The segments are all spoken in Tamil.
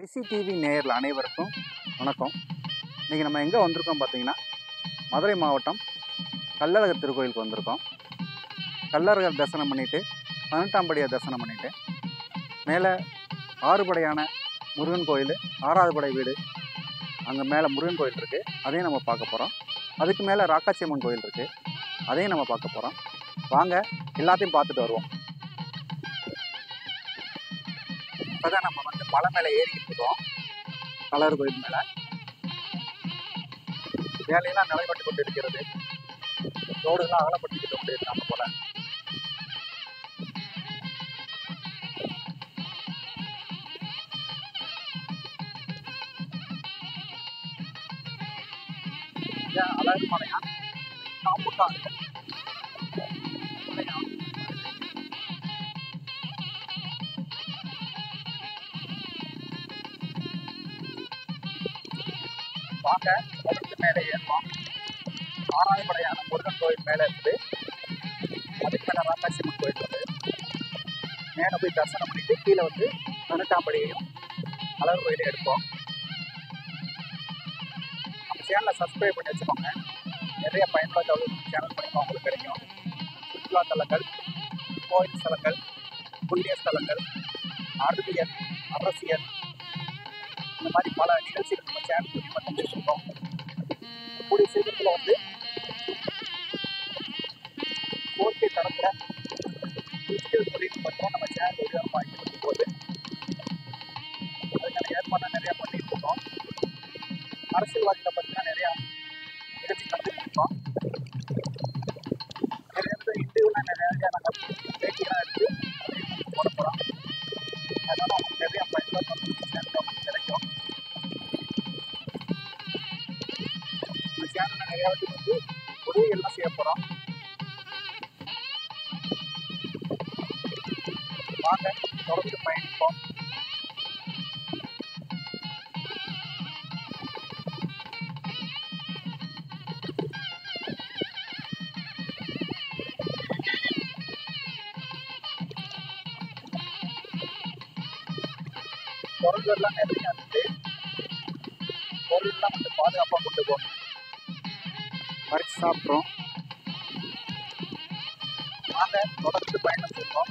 ரிஷி டிவி நேயர்கள் அனைவருக்கும் வணக்கம். இன்றைக்கி நம்ம எங்கே வந்திருக்கோம் பார்த்தீங்கன்னா, மதுரை மாவட்டம் கள்ளழகர் திருக்கோயிலுக்கு வந்திருக்கோம். கள்ளழகர் தரிசனம் பண்ணிவிட்டு 18ஆம் படியை தரிசனம் பண்ணிவிட்டு மேலே 6 படையான முருகன் கோயில், 6வது படை வீடு, அங்கே மேலே முருகன் கோயில் இருக்குது, அதையும் நம்ம பார்க்க போகிறோம். அதுக்கு மேலே ராக்காச்சி அம்மன் கோயில் இருக்குது, அதையும் நம்ம பார்க்க போகிறோம். வாங்க எல்லாத்தையும் பார்த்துட்டு வருவோம். இப்போ தான் நம்ம வந்து மலை மேலே ஏறிக்கிட்டு இருக்கோம். கள்ளழகர் கோயில் மேலே வேலையெல்லாம் நடைபெற்று கொண்டு இருக்கிறது. ரோடுலாம் அகலப்படுத்திக்கிட்டு கொண்டு இருக்காங்க போல. அழகு மலையா காம்புட்டாங்க. வாங்க அதுக்கு மேலே ஏறுவோம். 6வது படையான முருகன் கோயில் மேலே இருக்குது, அதுக்கு மேலே ராக்காச்சி அம்மன் கோயில் வந்து மேலே போய் தரிசனம் பண்ணிட்டு கீழே வந்து 18ஆம் படியையும் அழகர் கோயிலையும் எடுப்போம். நம்ம சேனலை சப்ஸ்கிரைப் பண்ணி வச்சுக்கோங்க. நிறைய பயனுள்ள தகவல் சேனல் மூலமாக உங்களுக்கு கிடைக்கும். சுற்றுலா தலங்கள், கோயில் ஸ்தலங்கள், புண்ணிய ஸ்தலங்கள், அறிவியல், அரசியல், இந்த மாதிரி பல நிகழ்ச்சிகள் நம்ம சேனல் மூலியமாக தெரிஞ்சுருக்கோம். கூடிய சீக்கிரத்தில் வந்து கோர்ட்டை தரப்புற டிஜிட்டல் தொழில்நுட்பத்தில் நம்ம சேனல் உபயோகம் வாங்கிட்டு போது அதுக்கான ஏற்பாடு நிறையா பண்ணிட்டு இருக்கோம். அரசியல்வாதிகளை பற்றினா நிறையா நிகழ்ச்சி நடத்திட்டு இருக்கோம். நிறைய பேர் இந்தியாவில் நிறையா நாங்கள் பேட்டியெல்லாம் எடுத்து போட போகிறோம். அதனால் அவங்களுக்கு நிறையா பயனுள்ள சேனல் கிடைக்கும். இந்த சேனலில் நிறையா வந்து உதவிகள்லாம் செய்ய போகிறோம். வாங்க தொடர்ந்து பயணிப்போம். பொருள்கள்லாம் நிறையா இருக்குது. பொருள்லாம் வந்து பாதுகாப்பாக கொண்டு போகணும். பறித்து சாப்பிட்றோம். வாங்க தொடர்ந்து பயணம் செய்வோம்.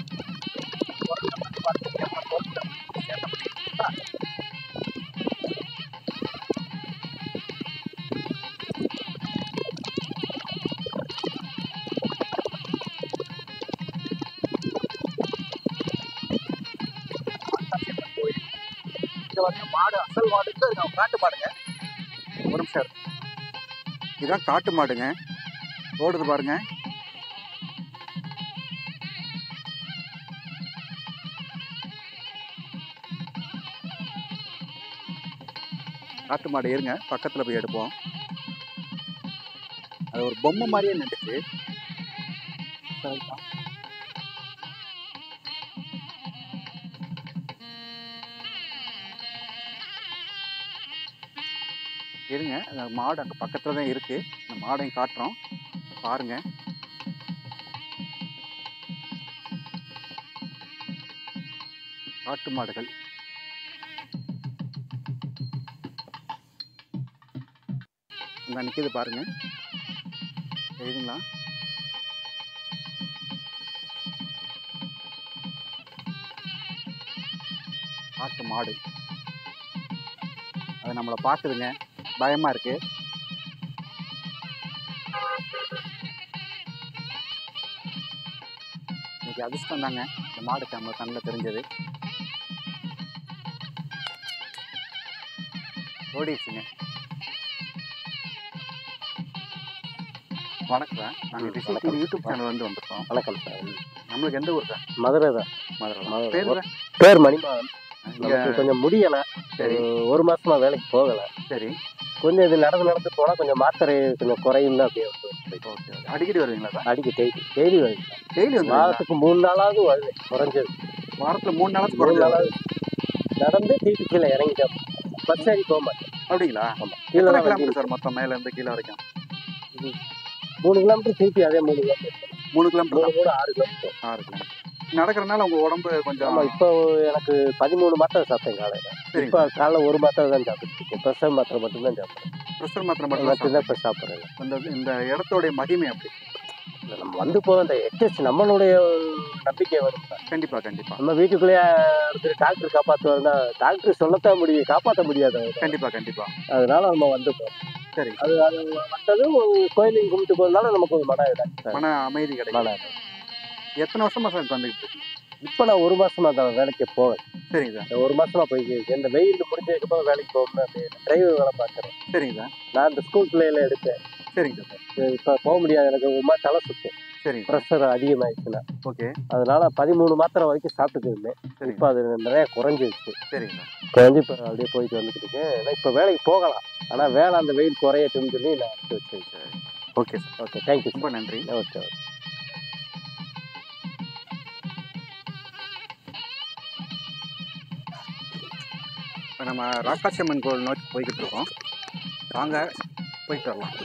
பொருள்களை வந்து பார்த்து நம்ம பொருட்களை சேர்த்த முடியுங்களா? கோயில் இங்கே வந்து மாடு, அசல் மாடுக்கு நம்ம காட்டு மாடுங்க. ஒரு நிமிஷம் இருக்கு. இதுதான் காட்டு மாடுங்க. ஓடுது பாருங்க. காட்டு மாடு ஏறுங்க, பக்கத்தில் போய் எடுப்போம். அது ஒரு பொம்மை மாதிரியே நின்றுச்சு. இருங்க, அந்த மாடு அங்கே பக்கத்தில் தான் இருக்குது. அந்த மாடையும் காட்டுறோம், பாருங்க. காட்டு மாடுகள் அங்கே நிற்கிது பாருங்க, தெரியுதுங்களா? காட்டு மாடு அது நம்மளை பார்க்குதுங்க, பயமாக இருக்கு. இன்னைக்கு அதிர்ஷ்டம் தாங்க இந்த மாடுக்கு நம்ம கண்ணில் தெரிஞ்சது. ஓடிடுச்சுங்க. வணக்கம் சார், நாங்கள் ரிஷி டிவி யூடியூப் சேனல் வந்து வந்திருக்கோம். வணக்கம் சார். நம்மளுக்கு எந்த ஊர் சார்? மதுரை தான். மதுரை. பேர் மணிமாறன். கொஞ்சம் முடியலை. சரி, 1 மாசமா வேலைக்கு போகலை. சரி, கொஞ்சம் இது நடந்து போனால் கொஞ்சம் மாத்திரை கொஞ்சம் குறையும் தான். அப்படியே ஓகே. அடிக்கடி வருவீங்களா சார்? அடிக்கடி டெய்லி வருது. டெய்லி வந்து வாரத்துக்கு 3 நாளாவது வருது குறைஞ்சது. வாரத்தில் 3 நாளாவது 3 நாளாவது நடந்து திருப்பி கீழே இறங்கிட்டோம். பஸ் ஏறி போக மாட்டேன். அப்படிங்களா? ஆமாம். கீழே கிலோமீட்டர் சார் மொத்தம் மேலேருந்து கீழே வரைக்கும்? 3 கிலோமீட்டர் திருப்பி அதே 3 கிலோமீட்டர். 3 kilometre 6 kilometre. 6 கிலோமீட்டர். நடக்கிறனால உங்கள் உடம்பு கொஞ்சம் ஆமாம். இப்போ எனக்கு 13 மாத்திரை சாப்பிட்டேன் காலையில். சரிங்க இப்போ காலைல ஒரு மாத்திரை தான் சாப்பிட்டுட்டு இருக்கேன். ப்ரெஷர் மாத்திரை மட்டும்தான் சாப்பிட்றேன். ப்ரெஷர் மாத்திரை மட்டும் மட்டும்தான் இப்போ சாப்பிட்றேன். இந்த இடத்தோடைய மகிமை அப்படி. நம்ம வந்து போதும் அந்த எக்ஸஸ் நம்மளுடைய நம்பிக்கை வரும். கண்டிப்பாக நம்ம வீட்டுக்குள்ளேயே ஒருத்தர் டாக்டர் காப்பாற்றுவாருன்னா டாக்டர் சொல்லத்தான் முடியும், காப்பாற்ற முடியாது. கண்டிப்பாக அதனால நம்ம வந்து போகிறோம். சரி. அது வந்ததும் கோயிலுக்கு கும்பிட்டு போகிறதுனால நமக்கு ஒரு மன அமைதி கிடைக்கும். எத்தனை வருஷமா சார் வந்துக்கிட்டு இருக்கு? இப்போ நான் 1 மாசமா தான் வேலைக்கு போவேன். சரிங்க சார். 1 மாசமா போய்க்கு இந்த வெயில் முடிஞ்சதுக்கப்புறம் வேலைக்கு போகணும். அப்படி டிரைவர் வேலை பார்க்குறேன். சரிங்க சார். நான் இந்த ஸ்கூல் பிள்ளைகளை எடுத்தேன். சரிங்க சார். இப்போ போக முடியாது, எனக்கு ஒரு மாதிரி தலை சுற்றும். சரிங்க. ப்ரெஷர் அதிகமாகிடுச்சுன்னா. ஓகே. அதனால 13 மாத்திரை வரைக்கும் சாப்பிட்டுட்டு இருந்தேன். இப்போ அது நிறைய குறைஞ்சிருச்சு. சரிங்க. குறைஞ்சி இப்போ அப்படியே போயிட்டு வந்துட்டு இருக்கேன். இப்போ வேலைக்கு போகலாம், ஆனால் வேலை அந்த வெயில் குறையட்டும்னு சொல்லி நான் எடுத்து வச்சிருக்கேன். Okay sir. Okay, thank you. ரொம்ப நன்றி. ஓகே. இப்போ நம்ம ராக்காசி அம்மன் கோவில் நோக்கி போய்கிட்டு இருக்கோம். வாங்க போயிட்டு வரலாம்.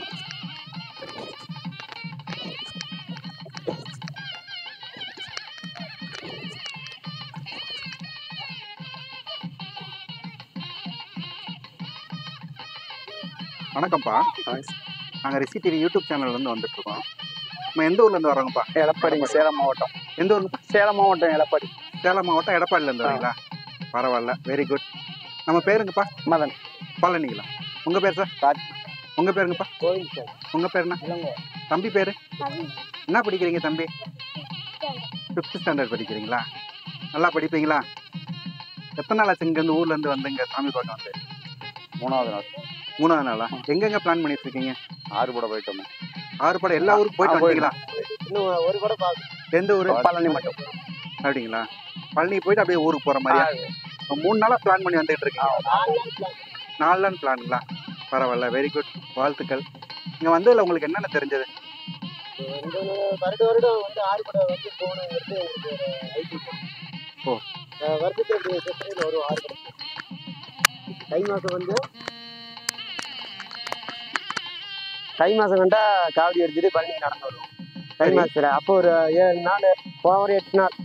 வணக்கம்ப்பா. நாங்கள் ரிஷி டிவி யூடியூப் சேனல்லேருந்து வந்துட்டுருக்கோம். நம்ம எந்த ஊர்லேருந்து வரோங்கப்பா? எடப்பாடிங்க, சேலம் மாவட்டம். எந்த ஊருங்கப்பா? சேலம் மாவட்டம் எடப்பாடி. சேலம் மாவட்டம் எடப்பாடியிலேருந்து வரீங்களா? பரவாயில்ல, வெரி குட். நம்ம பேருங்கப்பா? மதன். பழனிங்களா? உங்கள் பேர் சார்? உங்கள் பேருங்கப்பா? கோயில் சார். உங்கள் பேர் என்ன? தம்பி பேர் என்ன படிக்கிறீங்க தம்பி? 5th ஸ்டாண்டர்ட் படிக்கிறீங்களா? நல்லா படிப்பீங்களா? எத்தனை நாள் ஆச்சு இங்கேருந்து ஊர்லேருந்து வந்து இங்கே சாமி பார்க்க வந்து? 3வது நாள். 3வது நாளா? எங்கெங்கே பிளான் பண்ணிட்டு இருக்கீங்க? ஆறுபடை போயிட்டோம். ஆறுபடை எல்லா ஊருக்கு போயிட்டு வந்துட்டீங்களா? இன்னும் ஒரு கூட பார்க்க. எந்த ஊர்? பழனி மட்டும். அப்படிங்களா? பழனி போயிட்டு அப்படியே ஊருக்கு போகிற மாதிரியா? 3 நாளாக பிளான் பண்ணி வந்துட்டு இருக்கீங்க. 4 நாள் பிளானுங்களா? பரவாயில்ல, வெரி குட், வாழ்த்துக்கள். இங்கே வந்ததில் உங்களுக்கு என்னென்ன தெரிஞ்சது? வருடம் வந்து ஆறுபடை வந்து போகணுங்கிறது எனக்கு ஒரு ஐடியா. ஓ. வருஷத்துக்கு ஒரு ஆறுபடை. தை மாதம் கண்டா காவடி எடுத்துட்டு பழனிக்கு நடந்து வருவோம். தை மாதத்தில் அப்போ ஒரு 7 நாள் போகிற 8 நாள்.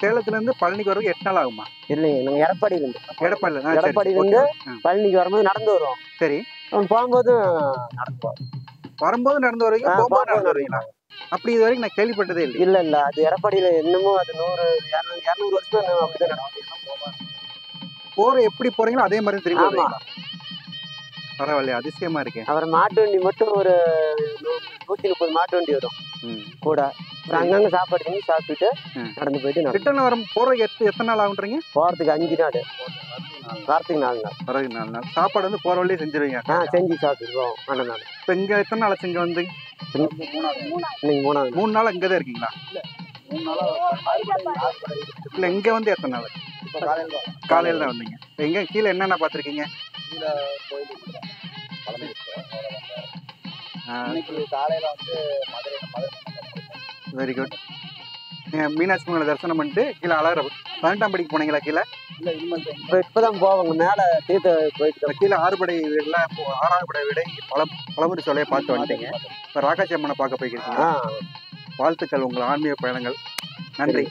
சேலத்துலேருந்து பழனிக்கு வரதுக்கு 8 நாள் ஆகுமா? இல்லைங்க, நாங்கள் எடப்பாடியிலேருந்து எடப்பாடியிலேருந்து பழனிக்கு வரும்போது நடந்து வருவோம். சரி. போகும்போது நடந்து போவோம். வரும்போது நடந்து வருவீங்க, போகும்போது நடந்து வருவீங்களா? அப்படி இது வரைக்கும் நான் கேள்விப்பட்டதே இல்லை. இல்லை, அது எடப்பாடியில் என்னமோ அது 100-200 வருஷம் அப்படிதான் நடக்கும். போகிற எப்படி போகிறீங்களோ அதே மாதிரி திரும்பி வருவீங்களா? பரவாயில்லையா, அதிசயமாக இருக்கேன். அப்புறம் மாட்டு வண்டி மட்டும் ஒரு 130 மாட்டு வண்டி வரும் கூட. அங்கங்கே சாப்பாடு செஞ்சு சாப்பிட்டுட்டு நடந்து போயிட்டு ரிட்டர்ன் வர போகிறதுக்கு எத்தனை நாள் ஆகுன்றீங்க? போகிறதுக்கு 5 நாள், வாரத்துக்கு 4 நாள். பிறகு 4 நாள் சாப்பாடு வந்து போகிற வழியே செஞ்சுருவீங்க? செஞ்சு சாப்பிட்டுருவோம். 2 நாள். இப்போ இங்கே எத்தனை நாள் இங்கே வந்து? இன்னைக்கு 3 நாள் இங்கே தான் இருக்கீங்களா? இல்லை, இங்கே வந்து எத்தனை நாள்? காலையில் தான் வந்தீங்க. இப்போ எங்கே கீழே என்னென்ன பார்த்துருக்கீங்க? Very good. நீங்கள் மீனாட்சி அம்மனை தரிசனம் பண்ணிட்டு கீழே அழகர் 18ஆம் படிக்கு போனீங்களா? கீழே இப்போதான் போவாங்க மேலே தீர்த்த போயிட்டு கீழே ஆறுபடை வீடுல 6வது படை வீடை பழமுறை சொல்லையை பார்த்து வந்துட்டீங்க. இப்போ ராக்காசி அம்மனை பார்க்க போய்க்கிறீங்க. வாழ்த்துக்கள் உங்கள் ஆன்மீக பயணங்கள். நன்றி.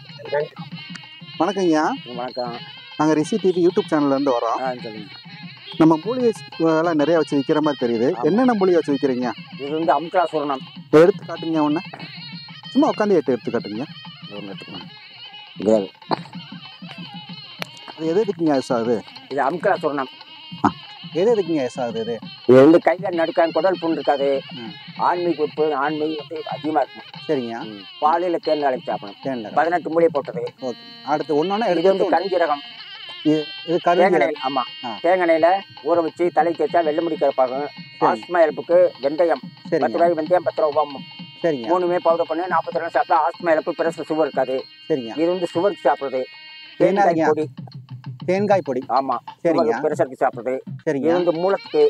வணக்கங்கய்யா. வணக்கம். நாங்கள் ரிஷி டிவி யூடியூப் சேனல்லேருந்து வரோம். சொல்லுங்க. நம்ம மூலிகை எல்லாம் நிறைய வச்சு விற்கிற மாதிரி தெரியுது. என்னென்ன மூலிகை வச்சு விற்கிறீங்க? இது வந்து அம்கா சூரணம். எடுத்து காட்டுங்க. ஒன்று சும்மா உட்காந்து எடுத்து காட்டுங்க. அது எது எதுக்குங்க யூஸ் ஆகுது? இது அம்கா சூரணம். எது எதுக்குங்க யூஸ் ஆகுது? இது வந்து கையில் நடுக்கான் குடல் புண் இருக்காது. ஆன்மீக உப்பு ஆன்மீக வந்து அதிகமாக இருக்கும். சரிங்க. பாலையில் தேன் கலக்கி சாப்பிடணும். தேனில் 18 மூலிகை போட்டது. ஓகே. அடுத்து ஒன்றா இது வந்து கரிஞ்சீரகம். இது தேங்காய். ஆமாம், தேங்காயில் ஊற வச்சு தலைக்கு வச்சா வெள்ளை முடி கருப்பாகும். ஆஸ்மா இழப்புக்கு வெந்தயம் 10 ரூபாய் வெந்தயம் 10 ரூபா. சரிங்க. 3மே பவுடர் பண்ணி 40 நாள் சாப்பிட்டா ஆஸ்மா இழப்பு பிரஸ் சுவர் இருக்காது. சரிங்க. இது வந்து சுவருக்கு சாப்பிட்றது. தேங்காய் பொடி. தேங்காய் பொடி. ஆமாம். சரிங்க. பிரஷருக்கு சாப்பிட்றது. சரிங்க. இது வந்து மூலத்துக்கு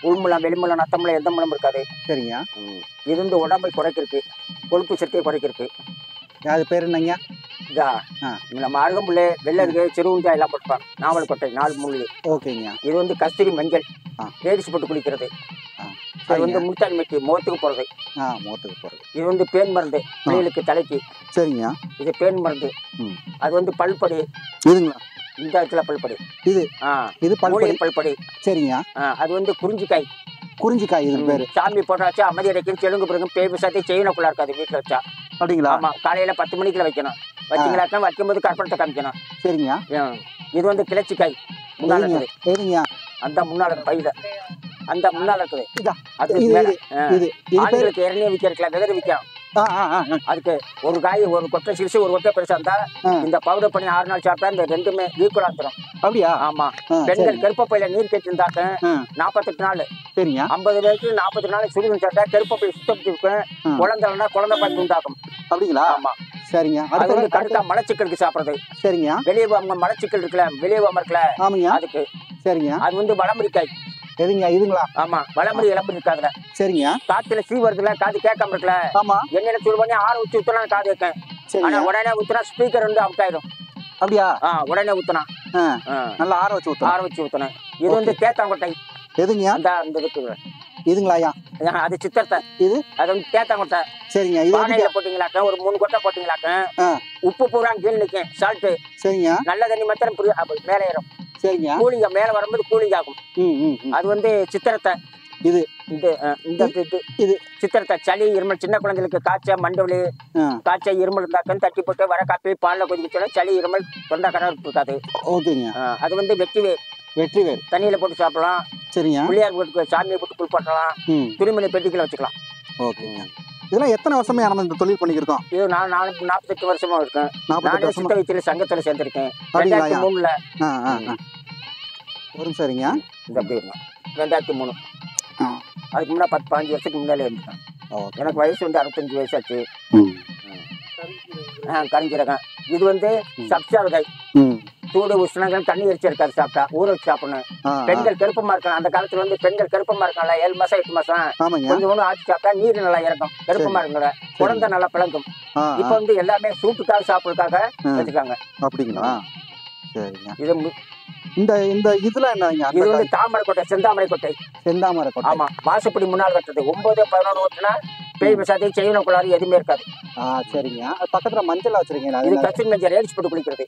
உள்முலம் வெளிமுலம் நத்தமுலம் எந்த மூலம் இருக்காது. சரிங்க. இது வந்து உடம்பை குறைக்கிறதுக்கு, கொழுப்பு சக்தியை குறைக்கிறதுக்கு. அது பேர் என்னங்க? இதா நம்ம அருகம்புல்லு வெள்ளருக்கு சிறுவுஞ்சா எல்லாம் போட்டுப்பாங்க. நாவல் கொட்டை 4 மூலிகை. ஓகேங்க. இது வந்து கஸ்தூரி மஞ்சள். லேடிஸ் போட்டு குளிக்கிறது. அது வந்து முல்தானி மெட்டி முகத்துக்கு போறது. முகத்துக்கு போறது. இது வந்து பேன் மருந்து பிள்ளைகளுக்கு தலைக்கு. சரிங்க. இது பேன் மருந்து. அது வந்து பல்படி. இதுங்களா? இந்த இடத்துல பல்படி. இது பல்படி பல்படி. சரிங்க. அது வந்து குறிஞ்சிக்காய். குறிஞ்சிக்காய் இது பேரு. சாமி போட்டாச்சா அமைதி அடைக்கும் தெலுங்கு பிறகு பேய் பிசாத்தி செய்யணுக்குள்ள இருக்காது வீட்டுல வச்சா. அப்படிங்களா? ஆமா, காலையில 10 மணிக்குள்ள வைக்கணும். வச்சிங்களாக்கா வைக்கும்போது கற்பனை காமிக்கணும். சரிங்க. இது வந்து கிளச்சிக்காய் முன்னால இருக்குது. அந்த முன்னால பையில அந்த முன்னால இருக்குது. அது ஆண்களுக்கு இறங்கிய விற்கிறதுல வெதர் விற்கும். அதுக்கு ஒரு காய் ஒரு கொட்டை சிரிச்சு ஒரு கொட்டை பெருசா இருந்தா இந்த பவுடர் பண்ணி 6 நாள் சாப்பிட்டா இந்த ரெண்டுமே ஈக்குவலா தரும். அப்படியா? ஆமா. பெண்கள் கருப்பப்பையில நீர் கட்டி இருந்தாக்க 48 நாள். சரிங்க. 50 வயசுல 40 நாள் சுடுதல் சாப்பிட்டா கருப்பப்பை சுத்தம் இருக்கும். குழந்தைனா குழந்தை பாக்கி உண்டாகும். அப்படிங்களா? ஆமா. சரிங்க. அது வந்து கரெக்டா மலச்சிக்கலுக்கு சாப்பிடுறது. சரிங்க. வெளியே அவங்க மலச்சிக்கல் இருக்குல்ல, வெளியே இருக்கல. ஆமாங்க. அதுக்கு. சரிங்க. அது வந்து வளமுறிக்காய். எதுங்க? இதுங்களா? ஆமா, வளமுறி இளம்பு இருக்காதுல. சரிங்க. காத்துல சீ வருதுல, காது கேட்காம இருக்குல்ல. ஆமா. எண்ணெயில சூடு பண்ணி 6 ஊத்தி ஊத்தினா காது கேட்கும். ஆனா உடனே ஊத்தினா ஸ்பீக்கர் வந்து அவுட் ஆயிடும். அப்படியா? உடனே ஊத்தினா நல்லா ஆற வச்சு ஊத்தணும். இது வந்து தேத்தாங்கொட்டை. எதுங்க? அந்த இருக்குது. இதுங்களாயா? அது சித்திரத்தை. இது அது வந்து தேத்தாங்கொட்டை. சரிங்க. பானையில போட்டீங்களாக்க ஒரு 3 கொட்டை போட்டீங்களாக்க உப்பு பூரா கீழ் நிற்கும். சால்ட்டு. சரிங்க. நல்ல தண்ணி மாத்திரம் மேலே ஏறும். சரிங்க. கூலிங்க மேல வரும்போது கூலிங் ஆகும். அது வந்து சித்திரத்தை. இது இது சித்திரத்தை. சளி இருமல் சின்ன குழந்தைகளுக்கு காய்ச்சல் மண்டவலி காய்ச்சல் இருமல் இருந்தாக்கன்னு தட்டி போட்டு வர காப்பி பாலில் கொதிக்க சளி இருமல் தொண்டை கரப்பு இருக்காது. ஓகேங்க. அது வந்து வெற்றிவேர் தண்ணியில போட்டு சாப்பிடலாம். சரிங்க. பிள்ளையார் வீட்டுக்கு சாமியை போட்டு குளிப்பாட்டலாம். துணிமணி பெட்டிக்குள்ள வச்சுக்கலாம். ஓகேங்க. இதெல்லாம் எத்தனை வருஷமா நம்ம இந்த தொழில் பண்ணிக்கிருக்கோம்? இது நான் 48 வருஷமா இருக்கேன். நானே சித்த வைத்தியர் சங்கத்தில் சேர்ந்திருக்கேன் 2003ல. வரும். சரிங்க. இந்த அப்படி இருக்கும் 2003. அதுக்கு முன்னாடி 10-15 வருஷத்துக்கு முன்னாலே இருந்துட்டேன். எனக்கு வயசு வந்து 65 வயசாச்சு. கரிஞ்சிருக்கேன். இது வந்து சப்சாவகாய். சூடு உஷ்ணங்கள் தண்ணி எரிச்சு இருக்காது சாப்பிட்டா ஊற வச்சு சாப்பிடணும். பெண்கள் கருப்பமா இருக்கலாம். அந்த காலத்துல வந்து பெண்கள் கருப்பமா இருக்காங்களா 7 மாசம் 8 மாசம் கொஞ்சம் ஒண்ணு ஆச்சு சாப்பிட்டா நீர் நல்லா இறக்கும். கருப்பமா இருக்குங்கள குழந்தை நல்லா பிளங்கும். இப்ப வந்து எல்லாமே சூட்டுக்காக சாப்பிடுறதுக்காக வச்சுக்காங்க. அப்படிங்களா? சரிங்க. இது இந்த இந்த இதுல என்ன? இது வந்து தாமரை கொட்டை, செந்தாமரை கொட்டை. செந்தாமரை கொட்டை. ஆமா. வாசப்படி முன்னால் கட்டுறது 9-11 ஓட்டுனா பேய் பிசாதி செய்யணுக்குள்ளாரு எதுவுமே இருக்காது. சரிங்க. பக்கத்துல மஞ்சள் வச்சிருக்கீங்களா? இது கஸ்தூரி மஞ்சள் ரேடிச்சு போட்டு குளிக்கிறது.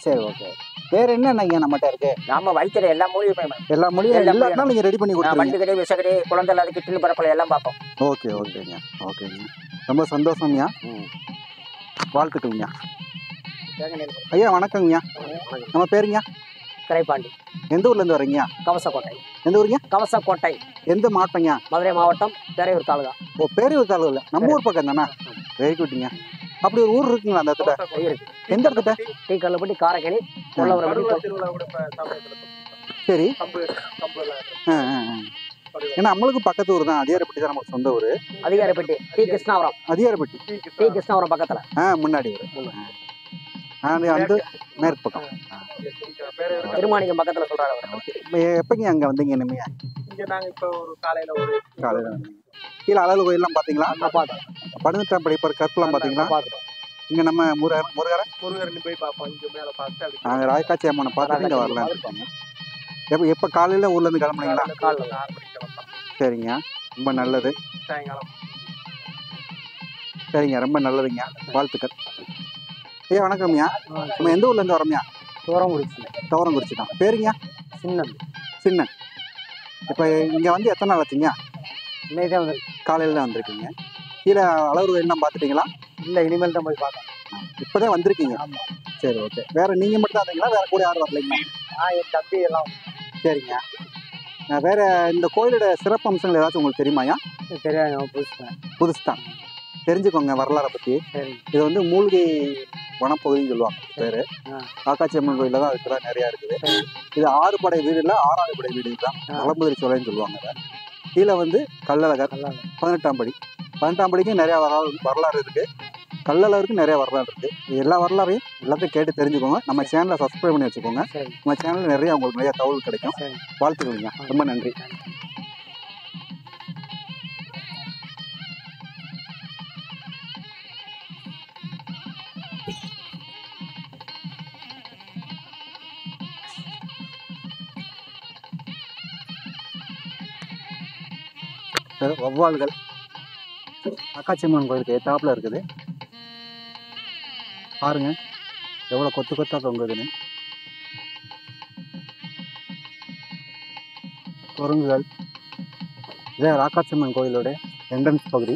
சரி, ஓகே. வேற என்னங்க நம்மகிட்ட இருக்கு? நாம வைத்தியர் எல்லா மூலிகையும் எல்லாம் நீங்க ரெடி பண்ணி கொடுத்துருங்க. வண்டு கடை விஷக்கடை குழந்தை இல்லாத கிட்னி பரப்பல எல்லாம் பார்ப்போம். ஓகேங்க. ரொம்ப சந்தோஷம்யா. வாழ்த்துக்கள்யா. ஐயா வணக்கங்கய்யா. நம்ம பேருங்க? கரைப்பாண்டி. எந்த ஊர்ல இருந்து வரீங்க? கவசக்கோட்டை. எந்த ஊருங்க? கவசக்கோட்டை. எந்த மாவட்டங்க? மதுரை மாவட்டம் பேரையூர் தாலுகா. பேரையூர் தாலுகா நம்ம ஊர் பக்கம் தானே? வெரி குட்ங்க. அப்படி ஒரு ஊர் இருக்குங்களா அந்த இடத்துல? இருக்கு. எந்த இடத்துல? டீ கல்லப்பட்டி காரக்கணி கொல்லவரம். சரி. ஏன்னா நம்மளுக்கு பக்கத்து ஊர் தான். அதிகாரப்பட்டி தான் நமக்கு சொந்த ஊர். அதிகாரப்பட்டி டி கிருஷ்ணாவரம். அதிகாரப்பட்டி டி கிருஷ்ணாவரம் பக்கத்துல முன்னாடி வரும். அந்த மேற்கு பக்கம் திருமாணிக்கம் பக்கத்துல சொல்றாரு. எப்பங்க அங்க வந்தீங்க? இனிமையா இங்க நாங்க இப்ப ஒரு காலையில வந்தீங்க. கீழே அழகு கோயில்லாம் பாத்தீங்களா? 18ஆம் படி கற்பெல்லாம் பாத்தீங்களா? இங்க நம்ம முருகரை போய் பார்ப்போம். இங்க மேல பார்த்து நாங்க ராயக்காட்சி அம்மனை பார்த்துட்டு இங்க வரலாம் இருக்கோங்க. எப்ப காலையில ஊர்ல இருந்து கிளம்புனீங்களா? சரிங்க. ரொம்ப நல்லது. சரிங்க. ரொம்ப நல்லதுங்க. வாழ்த்துக்கள். ஐயா வணக்கம்யா. நம்ம எந்த ஊர்ல இருந்து வரோம்யா? துவரங்குறிச்சி தான். பேருங்க? சின்னன். இப்ப இங்க வந்து எத்தனை நாள் ஆச்சுங்க? காலையில தான் வந்திருக்கீங்க. கீழே அளவு எல்லாம் பாத்துட்டீங்களா? இல்ல, இனிமேல் தான் போய் பார்க்கலாம். இப்பதான் வந்திருக்கீங்க. சரி, ஓகே. வேற நீங்க மட்டும் தான் வந்தீங்களா? வேற கூட யாரும் வரலைங்களா? என் தம்பி எல்லாம். சரிங்க. வேற இந்த கோயிலோட சிறப்பு அம்சங்கள் ஏதாச்சும் உங்களுக்கு தெரியுமாயா? தெரியாது. புதுசு தான். தெரிஞ்சுக்கோங்க வரலாறை பத்தி. இது வந்து மூலிகை வனப்பகுதின்னு சொல்லுவாங்க பேரு. காக்காட்சி அம்மன் கோயில தான் அதுக்குதான் நிறைய இருக்குது. இது 6 படை வீடு இல்ல 6வது படை வீடு தான். நலம்புதிரி சோலைன்னு சொல்லுவாங்க. கீழே வந்து கள்ளழகர் 18ஆம் படி. 18ஆம் படிக்கு நிறைய வரலாறு இருக்கு. கள்ளழகருக்கு நிறைய வரலாறு இருக்கு. எல்லா வரலாறையும் எல்லாத்தையும் கேட்டு தெரிஞ்சுக்கோங்க. நம்ம சேனலை சப்ஸ்கிரைப் பண்ணி வச்சுக்கோங்க. நம்ம சேனல்ல நிறைய உங்களுக்கு நிறைய தகவல் கிடைக்கும். வாழ்த்துக்கள்ங்க. ரொம்ப நன்றி. வௌவால்கள் அக்காச்சியம்மன் கோயிலுக்கு எத்தாப்புல இருக்குது. பாருங்க எவ்வளோ கொத்து கொத்தா தொங்குதுன்னு. குரங்குகள். இதே ராக்காச்சியம்மன் கோயிலோட என்ட்ரன்ஸ் பகுதி.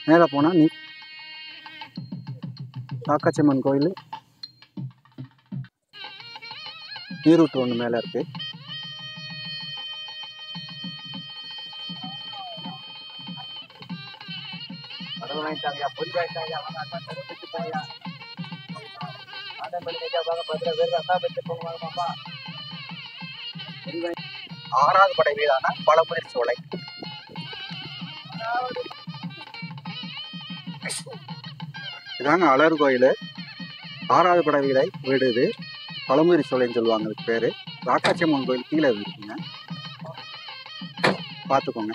மேலே போனால் ராக்காச்சியம்மன் கோயில் நீரூற்று ஒன்று மேலே இருக்கு. ஆறாவது படை வீடான பழமுதிர் சோலை. இதாங்க அழகர் கோயில். 6வது படை வீடு இது. பழமுதிர் சோலைன்னு சொல்லுவாங்க இதுக்கு பேர். ராக்காச்சியம்மன் கோயில் கீழே இருக்குங்க, பார்த்துக்கோங்க.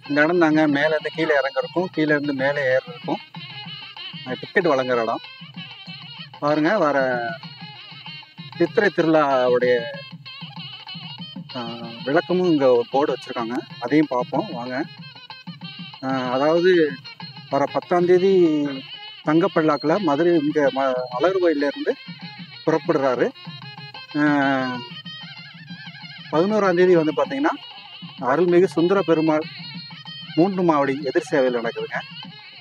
இந்த இடம் தாங்க மேலேருந்து கீழே இறங்குறக்கும், கீழேருந்து மேலே ஏறுறதுக்கும் டிக்கெட் வழங்குற இடம். பாருங்க, வர சித்திரை திருவிழாவுடைய விளக்கமும் இங்கே ஒரு போர்டு வச்சுருக்காங்க, அதையும் பார்ப்போம் வாங்க. அதாவது வர 10ஆம் தேதி தங்கப்பல்லாக்கில் மதுரை இங்கே அழகர் கோயிலேருந்து புறப்படுறாரு. 11ஆம் தேதி வந்து பார்த்திங்கன்னா அருள்மிகு சுந்தர பெருமாள் 3 மாவடி எதிர் சேவையில் நடக்குதுங்க.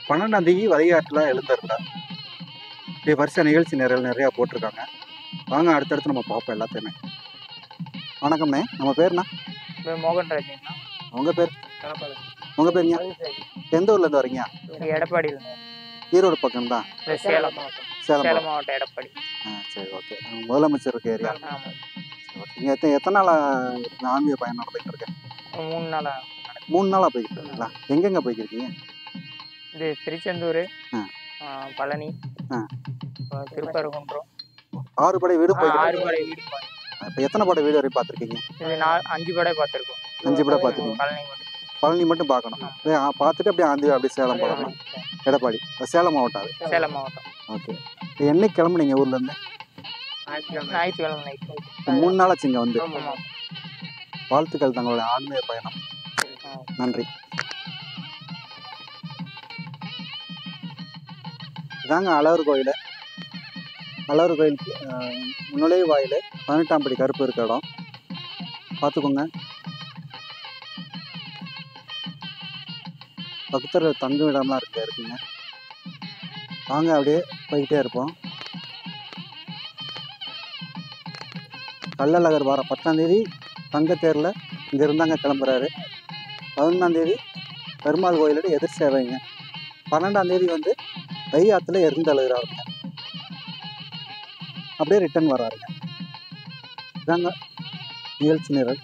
12ஆம் தேதி வழிகாட்டில் எழுந்திருந்தார். இப்படி வருஷ நிகழ்ச்சி நிறையா போட்டிருக்காங்க. வாங்க அடுத்தடுத்து நம்ம பார்ப்போம் எல்லாத்தையுமே. வணக்கம்ண்ணே, நம்ம பேர்ண்ணா? மோகன்ராஜ்ண்ணா. உங்கள் பேர்? உங்கள் பேருங்க? எந்த ஊர்லேருந்து வரீங்க? எடப்பாடியில். ஈரோடு பக்கம் தான். சேலம் மாவட்டம். சேலம் மாவட்டம் எடப்பாடி. சரி, ஓகே. முதலமைச்சர் இருக்க ஏரியா. நீங்கள் எத்தனை நாளாக ஆன்மீக பயணம் நடந்துகிட்டு இருக்கேன்? 3 நாளா. 3 நாளாக போய்கிட்டு இருக்கீங்களா? எங்கெங்கே போய்க்கிருக்கீங்க? இது திருச்செந்தூர், பழனி, திருப்பரங்குன்றம். 6 படை வீடு போய். 6 படை வீடு. இப்போ எத்தனை படை வீடு வரை பார்த்துருக்கீங்க? இது 5 படை பார்த்துருக்கோம். 5 படை பார்த்துருக்கீங்க. பழனி மட்டும் பார்க்கணும். பார்த்துட்டு அப்படியே சேலம் போகலாம். எடப்பாடி சேலம் மாவட்டம். அது சேலம் மாவட்டம். ஓகே. இப்போ என்னைக்கு கிளம்புனீங்க ஊர்லேருந்து? ஞாயிற்றுக்கிழமை நைட்டு. 3 நாளாச்சு இங்கே வந்து. வாழ்த்துக்கள் தங்களுடைய ஆன்மீக பயணம். நன்றி. இதாங்க அழகர் கோயில். அழகர் கோயிலுக்கு நுழைவாயில் 18ஆம் படி கருப்பு இருக்க இடம், பார்த்துக்கோங்க. பக்தர்கள் தங்கும் இடம்லாம் இருக்குங்க. வாங்க அப்படியே போய்கிட்டே இருப்போம். கள்ளழகர் வர 10ஆம் தேதி தங்கத்தேரில் இங்கே இருந்தாங்க கிளம்புறாரு. 11ஆம் தேதி பெருமாள் கோயிலோட எதிர் சேவைங்க. 12ஆம் தேதி வந்து வையாத்துல எழுந்தழுகிறாருங்க. அப்படியே ரிட்டர்ன் வர்றாருங்க. இதாங்க நிகழ்ச்சி நிரல்.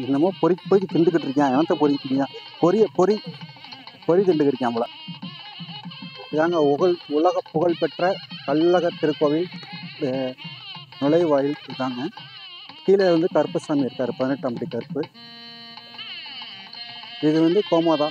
என்னமோ பொறி திண்டுக்கிட்டு இருக்கேன். என்னத்த பொறிக்கிட்டீங்க? பொறி திண்டுக்கிட்டு இருக்கேன் போல. இதாங்க உலக புகழ்பெற்ற கள்ளழகர் திருக்கோவில் நுழைவாயில். இதாங்க கீழே வந்து கருப்பசாமி இருக்கார், 18ஆம் படி கருப்பு. இது வந்து கோமாதா